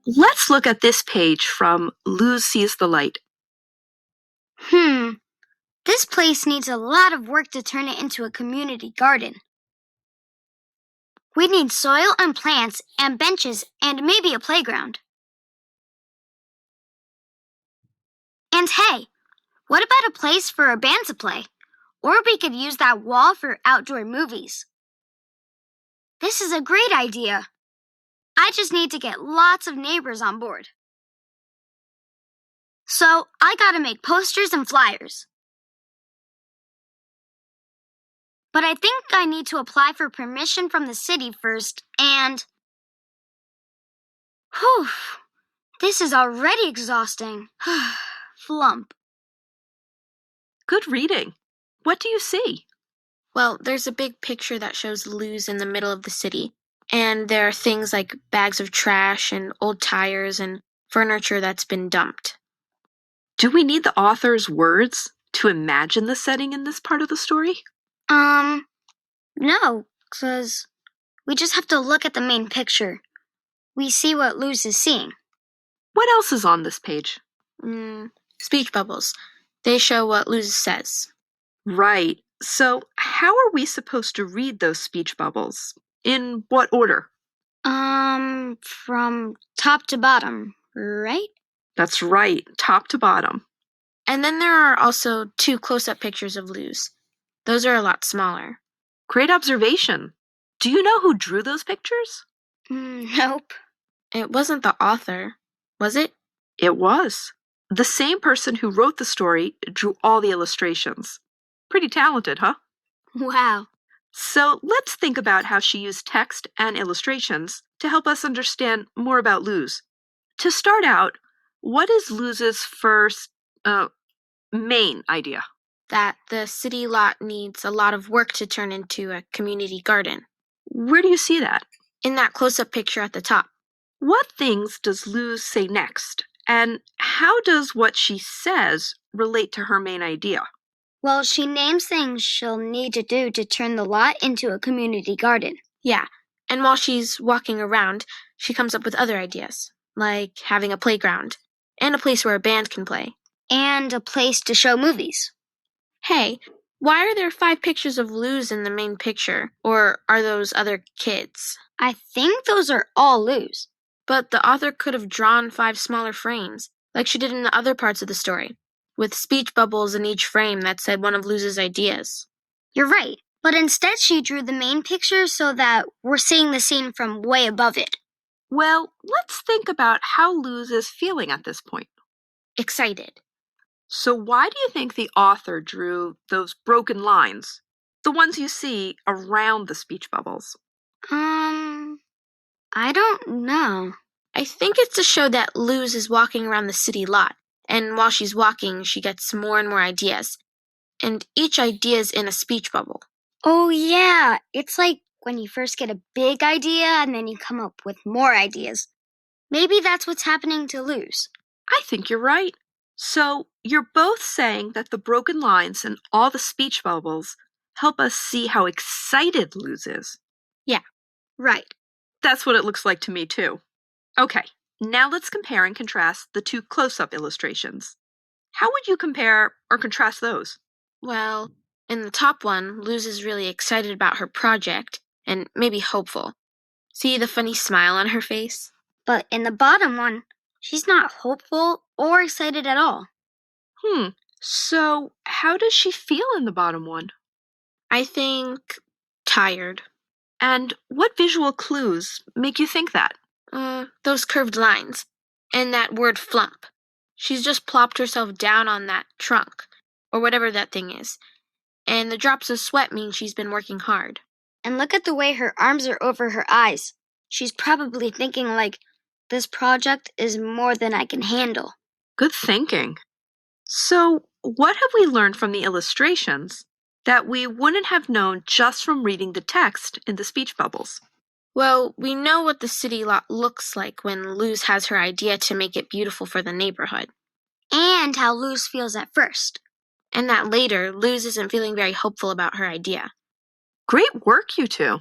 Let's look at this page from Luz Sees the Light. This place needs a lot of work to turn it into a community garden. We need soil and plants and benches and maybe a playground. And hey, what about a place for a band to play? Or we could use that wall for outdoor movies. This is a great idea. I just need to get lots of neighbors on board. So I gotta make posters and flyers. But I think I need to apply for permission from the city first and... Whew, this is already exhausting. Flump. Good reading. What do you see? Well, there's a big picture that shows Luz in the middle of the city, and there are things like bags of trash and old tires and furniture that's been dumped. Do we need the author's words to imagine the setting in this part of the story? No, because we just have to look at the main picture. We see what Luz is seeing. What else is on this page? Speech bubbles. They show what Luz says. Right. So how are we supposed to read those speech bubbles? In what order? From top to bottom, right? That's right, top to bottom. And then there are also 2 close-up pictures of Luz. Those are a lot smaller. Great observation. Do you know who drew those pictures? Nope. It wasn't the author, was it? It was. The same person who wrote the story drew all the illustrations. Pretty talented, huh? Wow. So let's think about how she used text and illustrations to help us understand more about Luz. To start out, what is Luz's first, main idea? That the city lot needs a lot of work to turn into a community garden. Where do you see that? In that close-up picture at the top. What things does Luz say next? And how does what she says relate to her main idea? Well, she names things she'll need to do to turn the lot into a community garden. Yeah, and while she's walking around, she comes up with other ideas, like having a playground, and a place where a band can play. And a place to show movies. Hey, why are there 5 pictures of Luz in the main picture? Or are those other kids? I think those are all Luz. But the author could have drawn 5 smaller frames, like she did in the other parts of the story, with speech bubbles in each frame that said one of Luz's ideas. You're right, but instead she drew the main picture so that we're seeing the scene from way above it. Well, let's think about how Luz is feeling at this point. Excited. So why do you think the author drew those broken lines, the ones you see around the speech bubbles? I don't know. I think it's to show that Luz is walking around the city lot, and while she's walking, she gets more and more ideas. And each idea is in a speech bubble. Oh yeah, it's like when you first get a big idea and then you come up with more ideas. Maybe that's what's happening to Luz. I think you're right. So you're both saying that the broken lines and all the speech bubbles help us see how excited Luz is. Yeah, right. That's what it looks like to me too. Okay, now let's compare and contrast the 2 close-up illustrations. How would you compare or contrast those? Well, in the top one, Luz is really excited about her project, and maybe hopeful. See the funny smile on her face? But in the bottom one, she's not hopeful or excited at all. So how does she feel in the bottom one? I think tired. And what visual clues make you think that? Those curved lines. And that word flump. She's just plopped herself down on that trunk, or whatever that thing is. And the drops of sweat mean she's been working hard. And look at the way her arms are over her eyes. She's probably thinking like, this project is more than I can handle. Good thinking. So what have we learned from the illustrations that we wouldn't have known just from reading the text in the speech bubbles? Well, we know what the city lot looks like when Luz has her idea to make it beautiful for the neighborhood. And how Luz feels at first. And that later, Luz isn't feeling very hopeful about her idea. Great work, you two.